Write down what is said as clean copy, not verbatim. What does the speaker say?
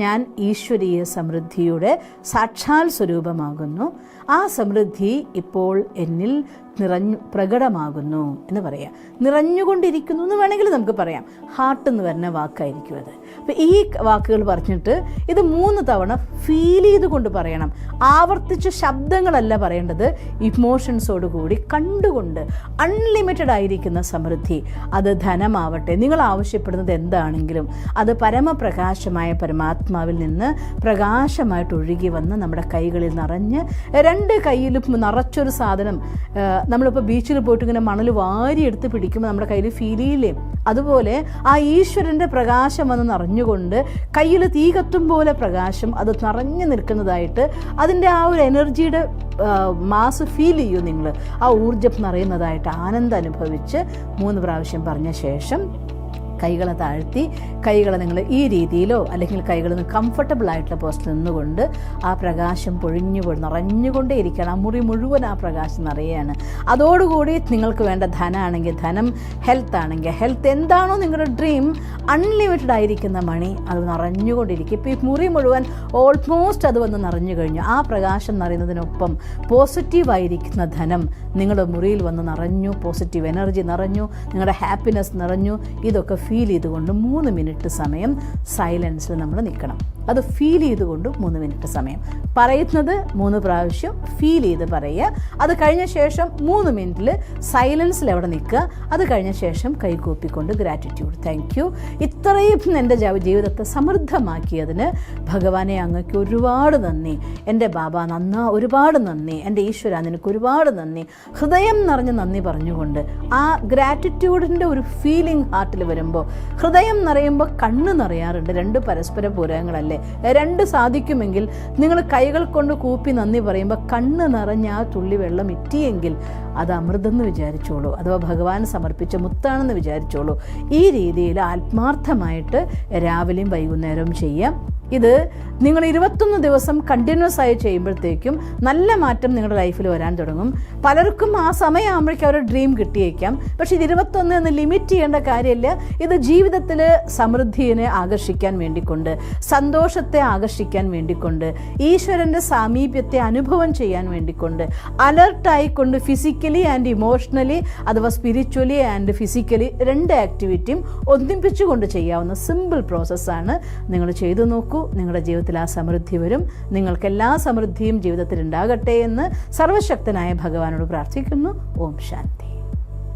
ഞാൻ ഈശ്വരീയ സമൃദ്ധിയുടെ സാക്ഷാൽ സ്വരൂപമാകുന്നു. ആ സമൃദ്ധി ഇപ്പോൾ എന്നിൽ പ്രകടമാകുന്നു എന്ന് പറയാം. നിറഞ്ഞുകൊണ്ടിരിക്കുന്നു എന്ന് വേണമെങ്കിൽ നമുക്ക് പറയാം. ഹാർട്ട് എന്ന് വരുന്ന വാക്കായിരിക്കും അത്. അപ്പം ഈ വാക്കുകൾ പറഞ്ഞിട്ട് ഇത് 3 തവണ ഫീൽ ചെയ്തുകൊണ്ട് പറയണം. ആവർത്തിച്ച് ശബ്ദങ്ങളല്ല പറയേണ്ടത്, ഇമോഷൻസോട് കൂടി കണ്ടുകൊണ്ട്. അൺലിമിറ്റഡ് ആയിരിക്കുന്ന സമൃദ്ധി, അത് ധനമാവട്ടെ, നിങ്ങൾ ആവശ്യപ്പെടുന്നത് എന്താണെങ്കിലും അത് പരമപ്രകാശമായ പരമാത്മാവിൽ നിന്ന് പ്രകാശമായിട്ട് ഒഴുകി വന്ന് നമ്മുടെ കൈകളിൽ നിറഞ്ഞ് 2 കൈയിലും നിറച്ചൊരു സാധനം. നമ്മളിപ്പോൾ ബീച്ചിൽ പോയിട്ട് ഇങ്ങനെ മണൽ വാരി എടുത്ത് പിടിക്കുമ്പോൾ നമ്മുടെ കയ്യിൽ ഫീൽ ചെയ്യില്ലേ? അതുപോലെ ആ ഈശ്വരൻ്റെ പ്രകാശം വന്ന് നിറഞ്ഞുകൊണ്ട് കയ്യിൽ തീ കത്തും പോലെ പ്രകാശം അത് നിറഞ്ഞു നിൽക്കുന്നതായിട്ട് അതിൻ്റെ ആ ഒരു എനർജിയുടെ മാസ് ഫീൽ ചെയ്യൂ നിങ്ങൾ. ആ ഊർജ്ജം നിറയുന്നതായിട്ട് ആനന്ദം അനുഭവിച്ച് 3 പ്രാവശ്യം പറഞ്ഞ ശേഷം കൈകളെ താഴ്ത്തി കൈകളെ നിങ്ങൾ ഈ രീതിയിലോ അല്ലെങ്കിൽ കൈകളിൽ നിന്ന് കംഫർട്ടബിൾ ആയിട്ടുള്ള പോസ്റ്റിൽ നിന്നുകൊണ്ട് ആ പ്രകാശം നിറഞ്ഞുകൊണ്ടേ ഇരിക്കണം. ആ മുറി മുഴുവൻ ആ പ്രകാശം നിറയുകയാണ്. അതോടുകൂടി നിങ്ങൾക്ക് വേണ്ട ധനമാണെങ്കിൽ ധനം, ഹെൽത്ത് ആണെങ്കിൽ ഹെൽത്ത്, എന്താണോ നിങ്ങളുടെ ഡ്രീം, അൺലിമിറ്റഡ് ആയിരിക്കുന്ന മണി അത് നിറഞ്ഞുകൊണ്ടിരിക്കും. ഇപ്പോൾ ഈ മുറി മുഴുവൻ ഓൾമോസ്റ്റ് അത് വന്ന് നിറഞ്ഞു കഴിഞ്ഞു. ആ പ്രകാശം നിറയുന്നതിനൊപ്പം പോസിറ്റീവായിരിക്കുന്ന ധനം നിങ്ങളുടെ മുറിയിൽ വന്ന് നിറഞ്ഞു, പോസിറ്റീവ് എനർജി നിറഞ്ഞു, നിങ്ങളുടെ ഹാപ്പിനെസ് നിറഞ്ഞു. ഇതൊക്കെ ഫീൽ ചെയ്തുകൊണ്ട് 3 മിനിറ്റ് സമയം സൈലൻസിൽ നമ്മൾ നിൽക്കണം. അത് ഫീൽ ചെയ്തുകൊണ്ട് 3 മിനിറ്റ് സമയം പറയുന്നത് 3 പ്രാവശ്യം ഫീൽ ചെയ്ത് പറയുക. അത് കഴിഞ്ഞ ശേഷം 3 മിനിറ്റിൽ സൈലൻസിൽ അവിടെ നിൽക്കുക. അത് കഴിഞ്ഞ ശേഷം കൈകൂപ്പിക്കൊണ്ട് ഗ്രാറ്റിറ്റ്യൂഡ്, താങ്ക് യു, ഇത്രയും എൻ്റെ ജീവിതത്തെ സമൃദ്ധമാക്കിയതിന് ഭഗവാനെ അങ്ങക്ക് ഒരുപാട് നന്ദി, എൻ്റെ ബാബ ഒരുപാട് നന്ദി, എൻ്റെ ഈശ്വര നിനക്ക് ഒരുപാട് നന്ദി, ഹൃദയം നിറഞ്ഞ് നന്ദി പറഞ്ഞുകൊണ്ട് ആ ഗ്രാറ്റിറ്റ്യൂഡിൻ്റെ ഒരു ഫീലിംഗ് ഹാർട്ടിൽ വരുമ്പോൾ, ഹൃദയം നിറയുമ്പോൾ കണ്ണ് നിറയാറുണ്ട്. 2 പരസ്പര പൂരകങ്ങളല്ലേ? 2 സാധിക്കുമെങ്കിൽ നിങ്ങൾ കൈകൾ കൊണ്ട് കൂപ്പി നന്ദി പറയുമ്പോൾ കണ്ണ് നിറഞ്ഞ ആ തുള്ളി വെള്ളം ഇറ്റിയെങ്കിൽ അത് അമൃതെന്ന് വിചാരിച്ചോളൂ, അഥവാ ഭഗവാൻ സമർപ്പിച്ച മുത്താണെന്ന് വിചാരിച്ചോളൂ. ഈ രീതിയിൽ ആത്മാർത്ഥമായിട്ട് രാവിലെയും വൈകുന്നേരവും ചെയ്യാം. ഇത് നിങ്ങൾ 21 ദിവസം കണ്ടിന്യൂസ് ആയി ചെയ്യുമ്പോഴത്തേക്കും നല്ല മാറ്റം നിങ്ങളുടെ ലൈഫിൽ വരാൻ തുടങ്ങും. പലർക്കും ആ സമയമാകുമ്പോഴേക്കും അവരുടെ ഡ്രീം കിട്ടിയേക്കാം. പക്ഷേ ഇത് 21 എന്ന് ലിമിറ്റ് ചെയ്യേണ്ട കാര്യമില്ല. ഇത് ജീവിതത്തിൽ സമൃദ്ധിയെ ആകർഷിക്കാൻ വേണ്ടിക്കൊണ്ട്, സന്തോഷത്തെ ആകർഷിക്കാൻ വേണ്ടിക്കൊണ്ട്, ഈശ്വരൻ്റെ സാമീപ്യത്തെ അനുഭവം ചെയ്യാൻ വേണ്ടിക്കൊണ്ട്, അലർട്ടായിക്കൊണ്ട് ഫിസിക്കലി ആൻഡ് ഇമോഷണലി അഥവാ സ്പിരിച്വലി ആൻഡ് ഫിസിക്കലി 2 ആക്ടിവിറ്റിയും ഒന്നിപ്പിച്ചുകൊണ്ട് ചെയ്യാവുന്ന സിമ്പിൾ പ്രോസസ്സാണ്. നിങ്ങൾ ചെയ്തു നോക്കൂ. നിങ്ങളുടെ ജീവിതത്തിൽ ആ സമൃദ്ധി വരും. നിങ്ങൾക്കെല്ലാ സമൃദ്ധിയും ജീവിതത്തിൽ ഉണ്ടാകട്ടെ എന്ന് സർവശക്തനായ ഭഗവാനോട് പ്രാർത്ഥിക്കുന്നു. ഓം ശാന്തി.